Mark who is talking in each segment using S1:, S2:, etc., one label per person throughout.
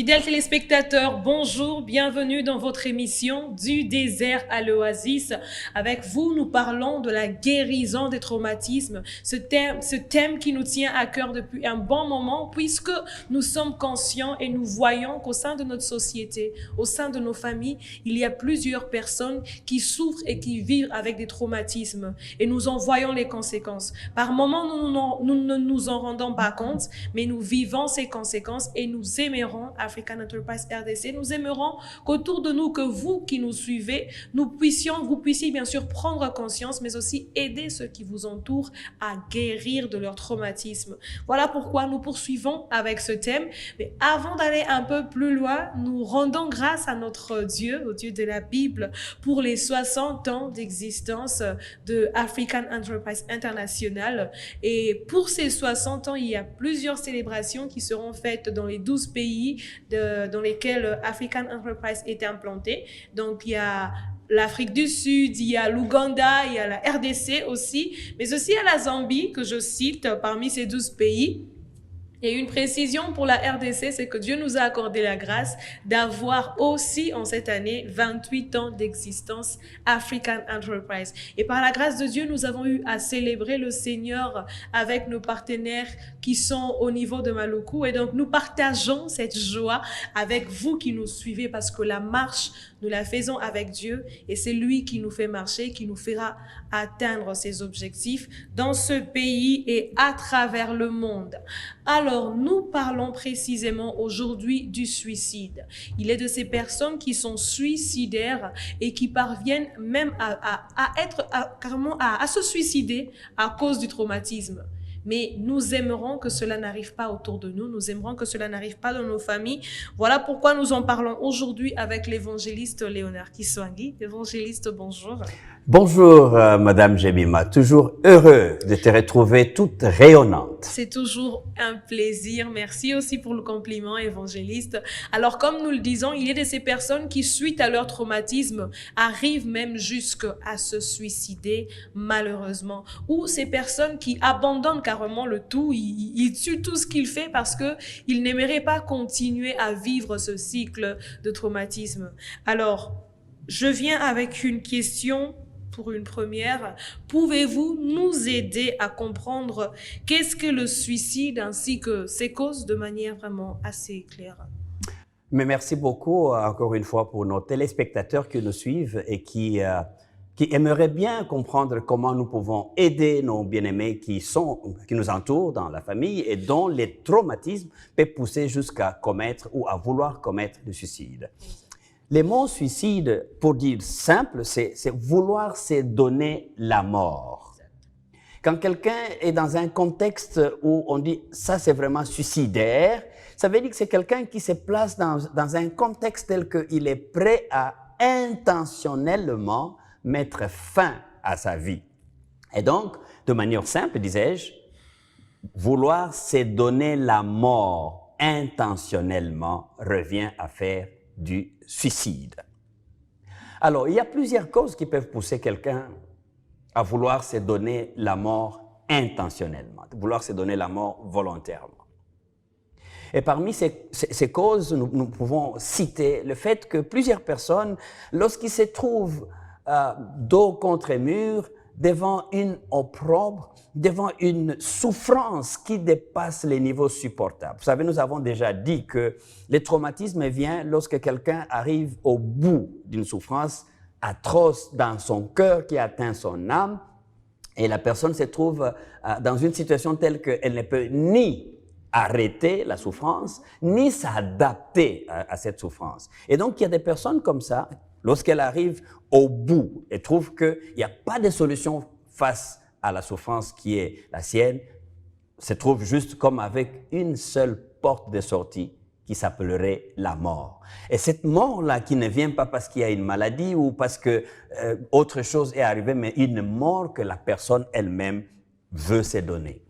S1: Fidèles téléspectateurs, bonjour, bienvenue dans votre émission Du désert à l'oasis. Avec vous, nous parlons de la guérison des traumatismes, ce thème qui nous tient à cœur depuis un bon moment, puisque nous sommes conscients et nous voyons qu'au sein de notre société, au sein de nos familles, il y a plusieurs personnes qui souffrent et qui vivent avec des traumatismes, et nous en voyons les conséquences. Par moments, nous ne nous en rendons pas compte, mais nous vivons ces conséquences et nous aimerons African Enterprise RDC, nous aimerons qu'autour de nous, que vous qui nous suivez, vous puissiez bien sûr prendre conscience, mais aussi aider ceux qui vous entourent à guérir de leur traumatisme. Voilà pourquoi nous poursuivons avec ce thème. Mais avant d'aller un peu plus loin, nous rendons grâce à notre Dieu, au Dieu de la Bible, pour les 60 ans d'existence de African Enterprise International. Et pour ces 60 ans, il y a plusieurs célébrations qui seront faites dans les 12 pays dans lesquels African Enterprise est implanté. Donc, il y a l'Afrique du Sud, il y a l'Ouganda, il y a la RDC aussi, mais aussi il y a la Zambie, que je cite parmi ces 12 pays. Et une précision pour la RDC, c'est que Dieu nous a accordé la grâce d'avoir aussi en cette année 28 ans d'existence African Enterprise. Et par la grâce de Dieu, nous avons eu à célébrer le Seigneur avec nos partenaires qui sont au niveau de Maluku. Et donc, nous partageons cette joie avec vous qui nous suivez, parce que la marche, nous la faisons avec Dieu et c'est lui qui nous fait marcher, qui nous fera atteindre ses objectifs dans ce pays et à travers le monde. Alors, nous parlons précisément aujourd'hui du suicide. Il est de ces personnes qui sont suicidaires et qui parviennent même à se suicider à cause du traumatisme. Mais nous aimerons que cela n'arrive pas autour de nous, nous aimerons que cela n'arrive pas dans nos familles. Voilà pourquoi nous en parlons aujourd'hui avec l'évangéliste Léonard Kiswangi. Évangéliste, bonjour.
S2: Bonjour, Madame Jemima. Toujours heureux de te retrouver toute rayonnante.
S1: C'est toujours un plaisir. Merci aussi pour le compliment, évangéliste. Alors, comme nous le disons, il y a de ces personnes qui, suite à leur traumatisme, arrivent même jusqu'à se suicider, malheureusement. Ou ces personnes qui abandonnent carrément le tout, ils tuent tout ce qu'ils font parce qu'ils n'aimeraient pas continuer à vivre ce cycle de traumatisme. Alors, je viens avec une question. Pour une première, pouvez-vous nous aider à comprendre qu'est-ce que le suicide ainsi que ses causes de manière vraiment assez claire?
S2: Mais merci beaucoup encore une fois pour nos téléspectateurs qui nous suivent et qui aimeraient bien comprendre comment nous pouvons aider nos bien-aimés qui nous entourent dans la famille et dont les traumatismes peuvent pousser jusqu'à commettre ou à vouloir commettre le suicide. Les mots suicide, pour dire simple, c'est vouloir se donner la mort. Quand quelqu'un est dans un contexte où on dit « ça c'est vraiment suicidaire », ça veut dire que c'est quelqu'un qui se place dans un contexte tel qu'il est prêt à intentionnellement mettre fin à sa vie. Et donc, de manière simple, disais-je, vouloir se donner la mort intentionnellement revient à faire du suicide. Alors, il y a plusieurs causes qui peuvent pousser quelqu'un à vouloir se donner la mort intentionnellement, vouloir se donner la mort volontairement. Et parmi ces causes, nous pouvons citer le fait que plusieurs personnes, lorsqu'ils se trouvent dos contre mur, devant une opprobre, devant une souffrance qui dépasse les niveaux supportables. Vous savez, nous avons déjà dit que le traumatisme vient lorsque quelqu'un arrive au bout d'une souffrance atroce dans son cœur qui atteint son âme et la personne se trouve dans une situation telle qu'elle ne peut ni arrêter la souffrance, ni s'adapter à cette souffrance. Et donc, il y a des personnes comme ça, lorsqu'elles arrivent au bout et trouvent qu'il n'y a pas de solution face à la souffrance qui est la sienne, se trouvent juste comme avec une seule porte de sortie qui s'appellerait la mort. Et cette mort-là qui ne vient pas parce qu'il y a une maladie ou parce que autre chose est arrivée, mais une mort que la personne elle-même veut se donner.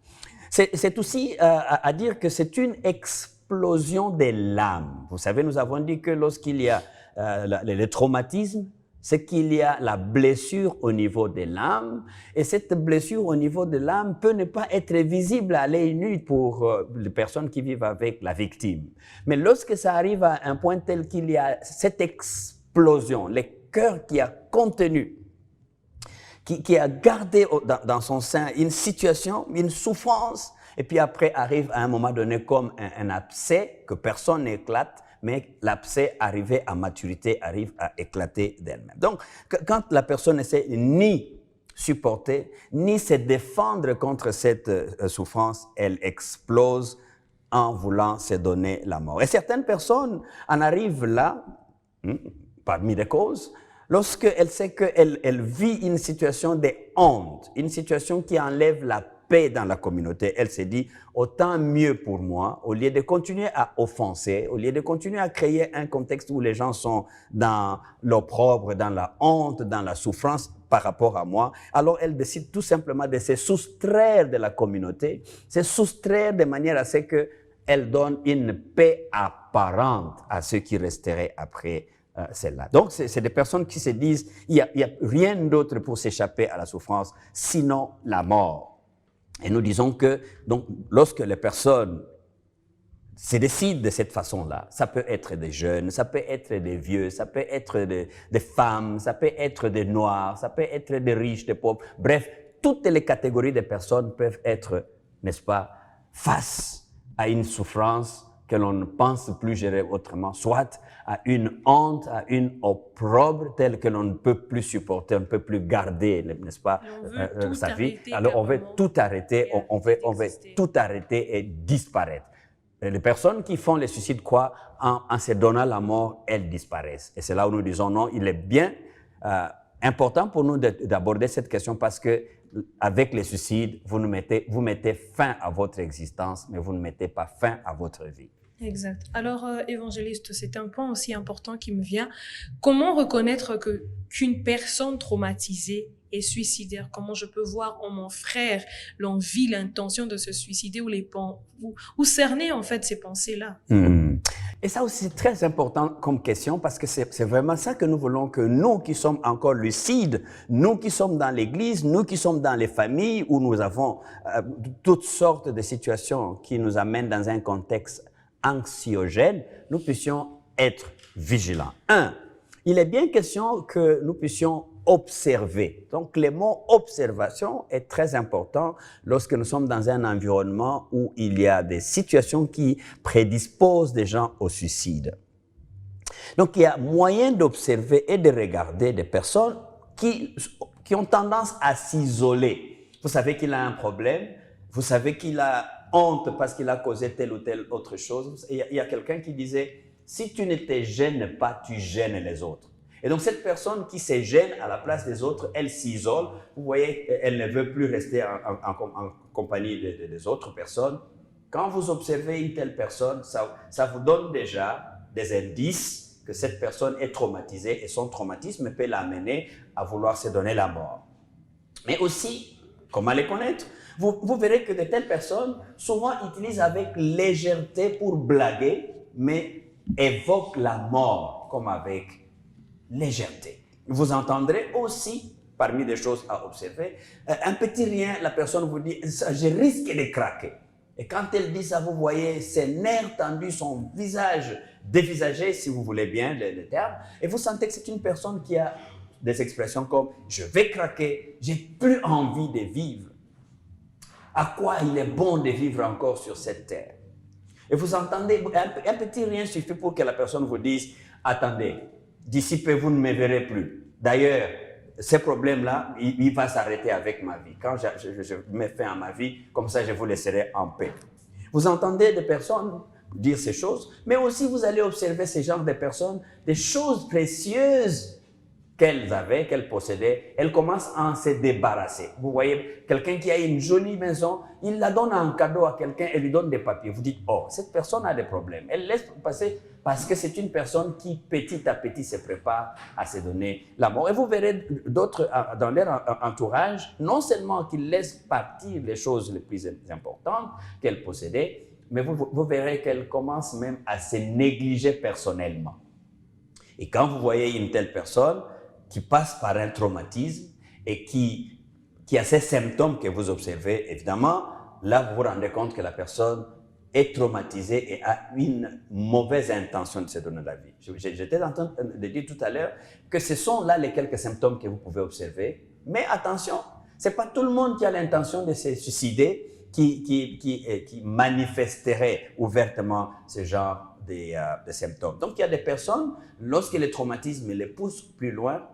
S2: C'est aussi à dire que c'est une explosion de l'âme. Vous savez, nous avons dit que lorsqu'il y a le traumatisme, c'est qu'il y a la blessure au niveau de l'âme, et cette blessure au niveau de l'âme peut ne pas être visible à l'œil nu pour les personnes qui vivent avec la victime. Mais lorsque ça arrive à un point tel qu'il y a cette explosion, le cœur qui a contenu, qui a gardé dans son sein une situation, une souffrance, et puis après arrive à un moment donné comme un abcès que personne n'éclate, mais l'abcès arrivé à maturité arrive à éclater d'elle-même. Donc, quand la personne essaie ni supporter, ni se défendre contre cette souffrance, elle explose en voulant se donner la mort. Et certaines personnes en arrivent là, parmi les causes, lorsqu'elle sait qu'elle vit une situation de honte, une situation qui enlève la paix dans la communauté, elle se dit autant mieux pour moi, au lieu de continuer à offenser, au lieu de continuer à créer un contexte où les gens sont dans l'opprobre, dans la honte, dans la souffrance par rapport à moi, alors elle décide tout simplement de se soustraire de la communauté, se soustraire de manière à ce qu'elle donne une paix apparente à ceux qui resteraient après celle-là. Donc, c'est des personnes qui se disent il y a rien d'autre pour s'échapper à la souffrance, sinon la mort. Et nous disons que donc, lorsque les personnes se décident de cette façon-là, ça peut être des jeunes, ça peut être des vieux, ça peut être des femmes, ça peut être des noirs, ça peut être des riches, des pauvres. Bref, toutes les catégories de personnes peuvent être, n'est-ce pas, face à une souffrance que l'on ne pense plus gérer autrement, soit à une honte, à une opprobre telle que l'on ne peut plus supporter, on ne peut plus garder, n'est-ce pas, sa vie. Alors on veut tout arrêter, on veut tout arrêter et disparaître. Et les personnes qui font les suicides croient en se donnant la mort, elles disparaissent. Et c'est là où nous disons non, il est bien important pour nous d'aborder cette question parce que avec les suicides, vous mettez fin à votre existence, mais vous ne mettez pas fin à votre vie.
S1: Exact. Alors, évangéliste, c'est un point aussi important qui me vient. Comment reconnaître qu'une personne traumatisée est suicidaire? Comment je peux voir en mon frère l'envie, l'intention de se suicider ou cerner en fait ces pensées-là?
S2: Et ça aussi, c'est très important comme question parce que c'est vraiment ça que nous voulons que nous qui sommes encore lucides, nous qui sommes dans l'Église, nous qui sommes dans les familles où nous avons toutes sortes de situations qui nous amènent dans un contexte anxiogène, nous puissions être vigilants. Il est bien question que nous puissions observer. Donc, le mot observation est très important lorsque nous sommes dans un environnement où il y a des situations qui prédisposent des gens au suicide. Donc, il y a moyen d'observer et de regarder des personnes qui ont tendance à s'isoler. Vous savez qu'il a un problème, vous savez qu'il a honte parce qu'il a causé telle ou telle autre chose. Il y a quelqu'un qui disait, si tu ne te gênes pas, tu gênes les autres. Et donc cette personne qui se gêne à la place des autres, elle s'isole. Vous voyez, elle ne veut plus rester en compagnie des autres personnes. Quand vous observez une telle personne, ça vous donne déjà des indices que cette personne est traumatisée et son traumatisme peut l'amener à vouloir se donner la mort. Mais aussi, comment les connaître? Vous verrez que de telles personnes, souvent, utilisent avec légèreté pour blaguer, mais évoquent la mort comme avec légèreté. Vous entendrez aussi, parmi des choses à observer, un petit rien, la personne vous dit « je risque de craquer ». Et quand elle dit ça, vous voyez ses nerfs tendus, son visage dévisagé, si vous voulez bien le terme, et vous sentez que c'est une personne qui a des expressions comme « je vais craquer, j'ai plus envie de vivre ». À quoi il est bon de vivre encore sur cette terre? Et vous entendez, un petit rien suffit pour que la personne vous dise « attendez, d'ici peu, vous ne me verrez plus. D'ailleurs, ce problème-là, il va s'arrêter avec ma vie. Quand je mets fin à ma vie, comme ça, je vous laisserai en paix. » Vous entendez des personnes dire ces choses, mais aussi vous allez observer ce genre de personnes, des choses précieuses qu'elles avaient, qu'elles possédaient, elles commencent à se débarrasser. Vous voyez, quelqu'un qui a une jolie maison, il la donne en cadeau à quelqu'un et lui donne des papiers. Vous dites, oh, cette personne a des problèmes. Elle laisse passer parce que c'est une personne qui, petit à petit, se prépare à se donner la mort. Et vous verrez d'autres dans leur entourage, non seulement qu'ils laissent partir les choses les plus importantes qu'elles possédaient, mais vous verrez qu'elles commencent même à se négliger personnellement. Et quand vous voyez une telle personne, qui passe par un traumatisme et qui a ces symptômes que vous observez, évidemment, là, vous vous rendez compte que la personne est traumatisée et a une mauvaise intention de se donner la vie. J'étais en train de dire tout à l'heure que ce sont là les quelques symptômes que vous pouvez observer. Mais attention, ce n'est pas tout le monde qui a l'intention de se suicider qui manifesterait ouvertement ce genre de symptômes. Donc, il y a des personnes, lorsque le traumatisme les pousse plus loin,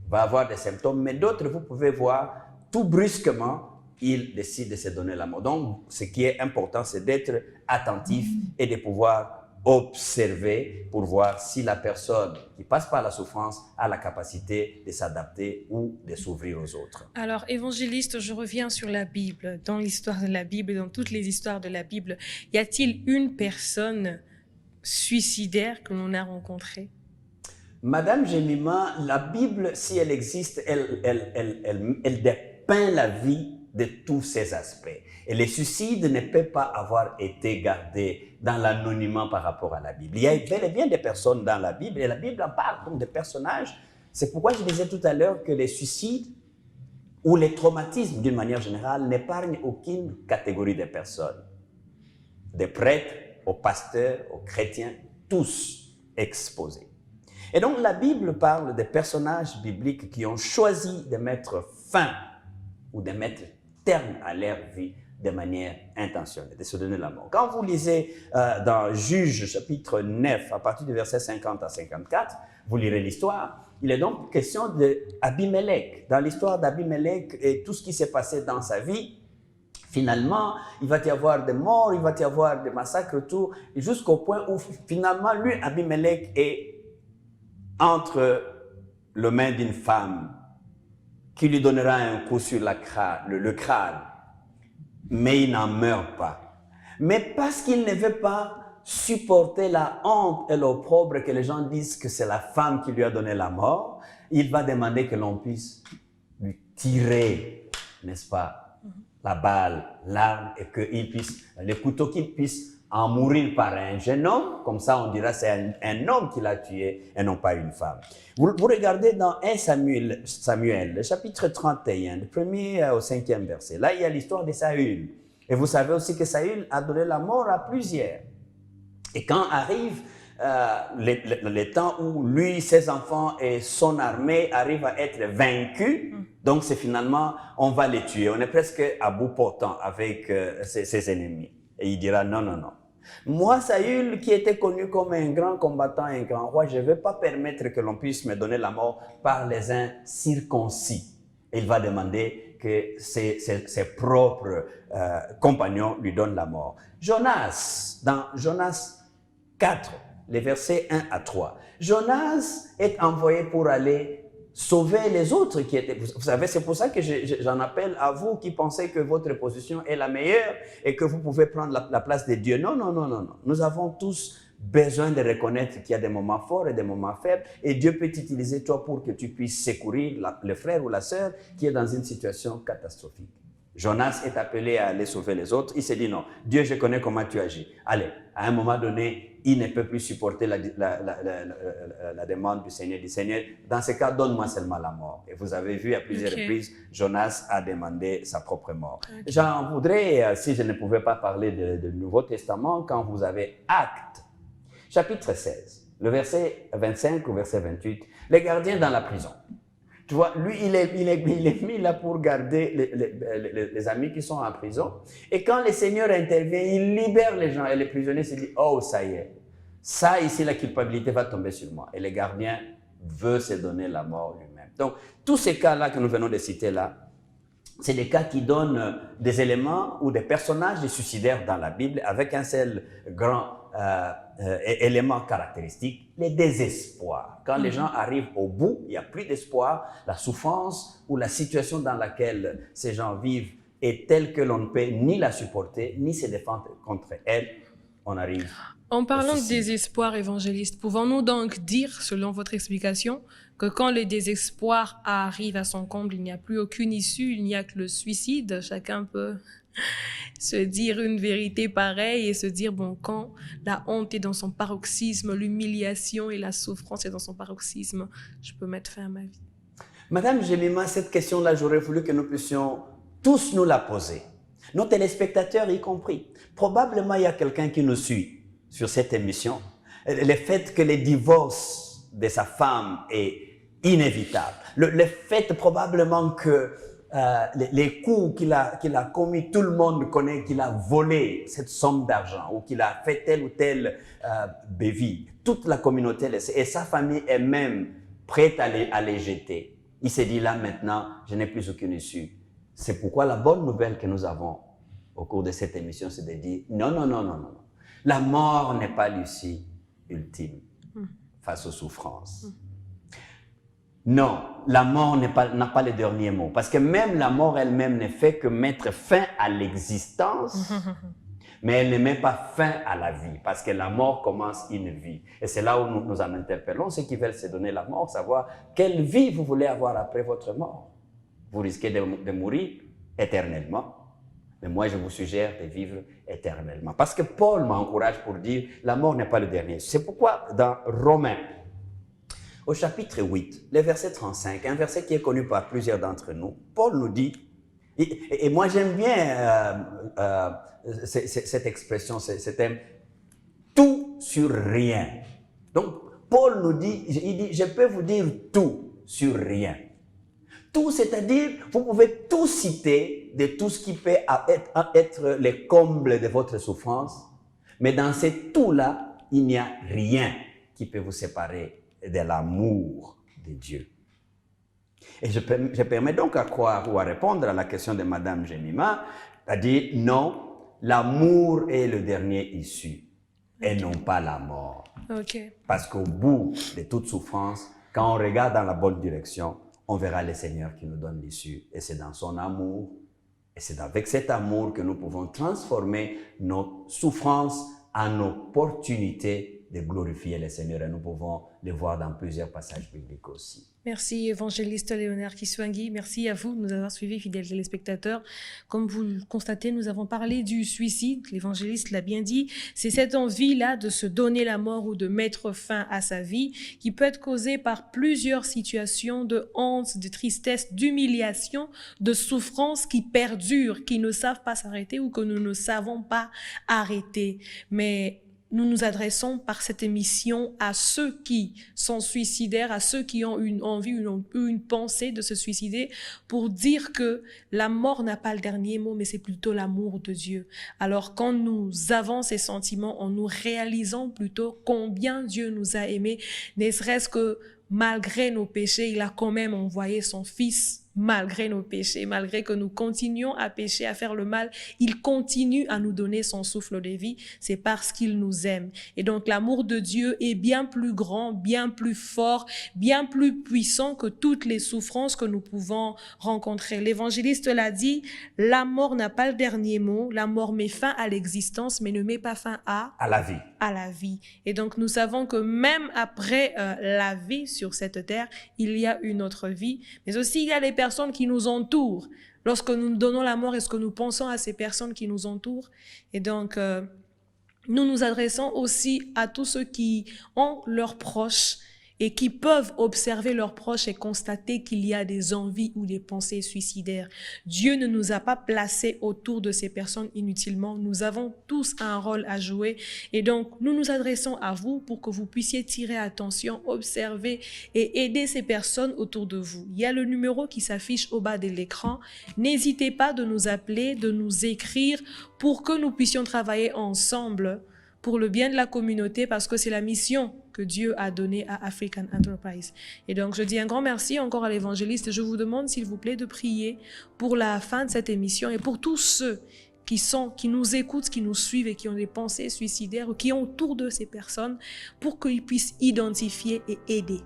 S2: va avoir des symptômes, mais d'autres, vous pouvez voir, tout brusquement, ils décident de se donner la mort. Donc, ce qui est important, c'est d'être attentif et de pouvoir observer pour voir si la personne qui passe par la souffrance a la capacité de s'adapter ou de s'ouvrir aux autres.
S1: Alors, évangéliste, je reviens sur la Bible. Dans l'histoire de la Bible, dans toutes les histoires de la Bible, y a-t-il une personne suicidaire que l'on a rencontrée?
S2: Madame Jemima, la Bible, si elle existe, elle dépeint la vie de tous ces aspects. Et les suicides ne peuvent pas avoir été gardés dans l'anonymat par rapport à la Bible. Il y a bel et bien des personnes dans la Bible, et la Bible en parle, donc des personnages. C'est pourquoi je disais tout à l'heure que les suicides ou les traumatismes, d'une manière générale, n'épargnent aucune catégorie de personnes. Des prêtres, aux pasteurs, aux chrétiens, tous exposés. Et donc la Bible parle des personnages bibliques qui ont choisi de mettre fin ou de mettre terme à leur vie de manière intentionnelle, de se donner la mort. Quand vous lisez dans Juges chapitre 9, à partir du verset 50 à 54, vous lirez l'histoire, il est donc question d'Abimelech. Dans l'histoire d'Abimelech et tout ce qui s'est passé dans sa vie, finalement, il va y avoir des morts, il va y avoir des massacres, tout, jusqu'au point où finalement, lui, Abimelech, est entre les mains d'une femme qui lui donnera un coup sur le crâne, mais il n'en meurt pas. Mais parce qu'il ne veut pas supporter la honte et l'opprobre que les gens disent que c'est la femme qui lui a donné la mort, il va demander que l'on puisse lui tirer, n'est-ce pas, la balle, l'arme, et qu'il puisse, le couteau, qu'il puisse en mourir par un jeune homme, comme ça on dira c'est un homme qui l'a tué et non pas une femme. Vous regardez dans 1 Samuel, le chapitre 31, du 1er au 5e verset, là il y a l'histoire de Saül. Et vous savez aussi que Saül a donné la mort à plusieurs. Et quand arrive le temps où lui, ses enfants et son armée arrivent à être vaincus, donc c'est finalement, on va les tuer. On est presque à bout portant avec ses ennemis. Et il dira non, non, non. Moi, Saül, qui était connu comme un grand combattant, un grand roi, je ne vais pas permettre que l'on puisse me donner la mort par les incirconcis. Il va demander que ses propres compagnons lui donnent la mort. Jonas, dans Jonas 4, les versets 1 à 3, Jonas est envoyé pour aller sauver les autres qui étaient... Vous savez, c'est pour ça que j'en appelle à vous qui pensez que votre position est la meilleure et que vous pouvez prendre la place de Dieu. Non, non, non, non, non. Nous avons tous besoin de reconnaître qu'il y a des moments forts et des moments faibles et Dieu peut t'utiliser toi pour que tu puisses secourir le frère ou la sœur qui est dans une situation catastrophique. Jonas est appelé à aller sauver les autres. Il s'est dit non, Dieu, je connais comment tu agis. Allez, à un moment donné, il ne peut plus supporter la demande du Seigneur. Du Seigneur, dans ce cas, donne-moi seulement la mort. Et vous avez vu à plusieurs reprises, Jonas a demandé sa propre mort. J'en voudrais, si je ne pouvais pas parler du Nouveau Testament, quand vous avez Actes, chapitre 16, le verset 25 au verset 28, les gardiens dans la prison. Tu vois, lui, il est mis là pour garder les amis qui sont en prison. Et quand le Seigneur intervient, il libère les gens. Et les prisonniers se disent, oh, ça y est. Ça, ici, la culpabilité va tomber sur moi. Et le gardien veut se donner la mort lui-même. Donc, tous ces cas-là que nous venons de citer là, c'est des cas qui donnent des éléments ou des personnages des suicidaires dans la Bible avec un seul grand élément caractéristique, le désespoir. Quand les gens arrivent au bout, il n'y a plus d'espoir, la souffrance ou la situation dans laquelle ces gens vivent est telle que l'on ne peut ni la supporter, ni se défendre contre elle, on arrive.
S1: En parlant de désespoir, évangéliste, pouvons-nous donc dire, selon votre explication, que quand le désespoir arrive à son comble, il n'y a plus aucune issue, il n'y a que le suicide? Chacun peut se dire une vérité pareille et se dire, bon, quand la honte est dans son paroxysme, l'humiliation et la souffrance est dans son paroxysme, je peux mettre fin à ma vie.
S2: Madame Jemima, cette question-là, j'aurais voulu que nous puissions tous nous la poser. Nos téléspectateurs y compris. Probablement, il y a quelqu'un qui nous suit sur cette émission. Le fait que le divorce de sa femme est inévitable. Le fait probablement que les coups qu'il a commis, tout le monde connaît qu'il a volé cette somme d'argent ou qu'il a fait telle ou telle bévue. Toute la communauté le sait et sa famille est même prête à les jeter. Il s'est dit là maintenant, je n'ai plus aucune issue. C'est pourquoi la bonne nouvelle que nous avons au cours de cette émission, c'est de dire non, non, non, non, non. La mort n'est pas l'issue ultime face aux souffrances. Non, la mort n'a pas le dernier mot. Parce que même la mort elle-même ne fait que mettre fin à l'existence, mais elle ne met pas fin à la vie. Parce que la mort commence une vie. Et c'est là où nous en interpellons ceux qui veulent se donner la mort, savoir quelle vie vous voulez avoir après votre mort. Vous risquez de mourir éternellement. Mais moi, je vous suggère de vivre éternellement. Parce que Paul m'encourage pour dire, la mort n'est pas le dernier. C'est pourquoi dans Romains, au chapitre 8, le verset 35, un verset qui est connu par plusieurs d'entre nous, Paul nous dit, et moi j'aime bien cette expression, ce thème, tout sur rien. Donc, Paul nous dit, il dit, je peux vous dire tout sur rien. Tout, c'est-à-dire, vous pouvez tout citer de tout ce qui peut être les combles de votre souffrance, mais dans ce tout-là, il n'y a rien qui peut vous séparer de l'amour de Dieu. Et je permets donc à croire ou à répondre à la question de Madame Jemima, à dire non, l'amour est le dernier issue et non pas la mort. Parce qu'au bout de toute souffrance, quand on regarde dans la bonne direction, on verra le Seigneur qui nous donne l'issue. Et c'est dans son amour, et c'est avec cet amour que nous pouvons transformer nos souffrances en opportunités de glorifier le Seigneur. Et nous pouvons le voir dans plusieurs passages bibliques aussi.
S1: Merci, évangéliste Léonard Kiswangui. Merci à vous de nous avoir suivis, fidèles téléspectateurs. Comme vous le constatez, nous avons parlé du suicide. L'évangéliste l'a bien dit. C'est cette envie-là de se donner la mort ou de mettre fin à sa vie qui peut être causée par plusieurs situations de honte, de tristesse, d'humiliation, de souffrance qui perdurent, qui ne savent pas s'arrêter ou que nous ne savons pas arrêter. Mais nous nous adressons par cette émission à ceux qui sont suicidaires, à ceux qui ont une envie, une pensée de se suicider, pour dire que la mort n'a pas le dernier mot, mais c'est plutôt l'amour de Dieu. Alors quand nous avons ces sentiments, en nous réalisant plutôt combien Dieu nous a aimés, ne serait-ce que malgré nos péchés, il a quand même envoyé son Fils. Malgré nos péchés, malgré que nous continuions à pécher, à faire le mal, il continue à nous donner son souffle de vie. C'est parce qu'il nous aime. Et donc l'amour de Dieu est bien plus grand, bien plus fort, bien plus puissant que toutes les souffrances que nous pouvons rencontrer. L'évangéliste l'a dit, la mort n'a pas le dernier mot. La mort met fin à l'existence, mais ne met pas fin à
S2: la vie.
S1: À la vie. Et donc nous savons que même après la vie sur cette terre, il y a une autre vie, mais aussi il y a les personnes qui nous entourent. Lorsque nous donnons la mort, est-ce que nous pensons à ces personnes qui nous entourent? Et donc, nous nous adressons aussi à tous ceux qui ont leurs proches et qui peuvent observer leurs proches et constater qu'il y a des envies ou des pensées suicidaires. Dieu ne nous a pas placés autour de ces personnes inutilement. Nous avons tous un rôle à jouer. Et donc, nous nous adressons à vous pour que vous puissiez tirer attention, observer et aider ces personnes autour de vous. Il y a le numéro qui s'affiche au bas de l'écran. N'hésitez pas de nous appeler, de nous écrire pour que nous puissions travailler ensemble pour le bien de la communauté, parce que c'est la mission que Dieu a donnée à African Enterprise. Et donc, je dis un grand merci encore à l'évangéliste. Je vous demande, s'il vous plaît, de prier pour la fin de cette émission et pour tous ceux qui nous écoutent, qui nous suivent et qui ont des pensées suicidaires ou qui ont autour de ces personnes pour qu'ils puissent identifier et aider.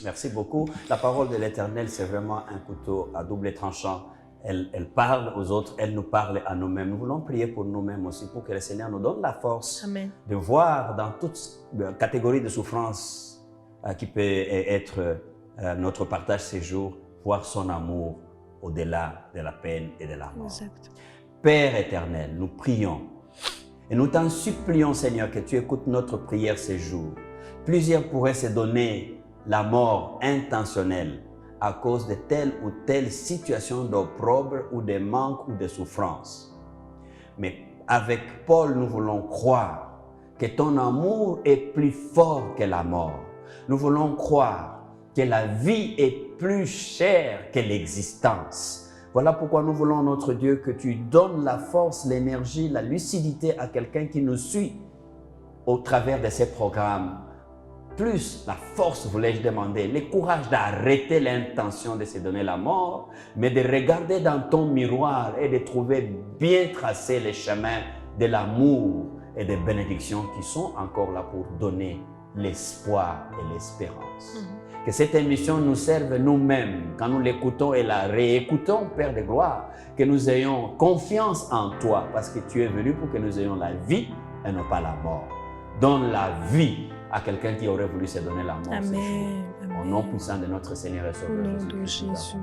S2: Merci beaucoup. La parole de l'Éternel, c'est vraiment un couteau à double tranchant. Elle parle aux autres, elle nous parle à nous-mêmes. Nous voulons prier pour nous-mêmes aussi, pour que le Seigneur nous donne la force
S1: Amen.
S2: De voir dans toute catégorie de souffrance qui peut être notre partage ces jours, voir son amour au-delà de la peine et de la mort.
S1: Exact.
S2: Père éternel, nous prions et nous t'en supplions, Seigneur, que tu écoutes notre prière ces jours. Plusieurs pourraient se donner la mort intentionnelle à cause de telle ou telle situation d'opprobre ou de manque ou de souffrance. Mais avec Paul, nous voulons croire que ton amour est plus fort que la mort. Nous voulons croire que la vie est plus chère que l'existence. Voilà pourquoi nous voulons, notre Dieu, que tu donnes la force, l'énergie, la lucidité à quelqu'un qui nous suit au travers de ces programmes. Plus la force, voulais-je demander, le courage d'arrêter l'intention de se donner la mort, mais de regarder dans ton miroir et de trouver bien tracé les chemins de l'amour et des bénédictions qui sont encore là pour donner l'espoir et l'espérance. Que cette émission nous serve nous-mêmes, quand nous l'écoutons et la réécoutons, Père de gloire, que nous ayons confiance en toi, parce que tu es venu pour que nous ayons la vie et non pas la mort. Donne la vie à quelqu'un qui aurait voulu se donner la mort.
S1: Amen.
S2: Au nom puissant de notre Seigneur et Sauveur
S1: Au nom de
S2: Jésus.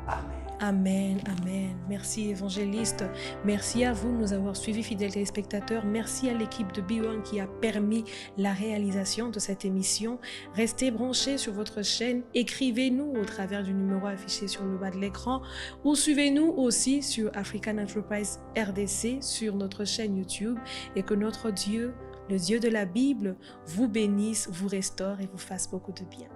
S2: Amen.
S1: Amen, amen. Merci évangéliste. Merci à vous de nous avoir suivis, fidèles téléspectateurs. Merci à l'équipe de B1 qui a permis la réalisation de cette émission. Restez branchés sur votre chaîne. Écrivez-nous au travers du numéro affiché sur le bas de l'écran ou suivez-nous aussi sur African Enterprise RDC sur notre chaîne YouTube et que notre Dieu, le Dieu de la Bible, vous bénisse, vous restaure et vous fasse beaucoup de bien.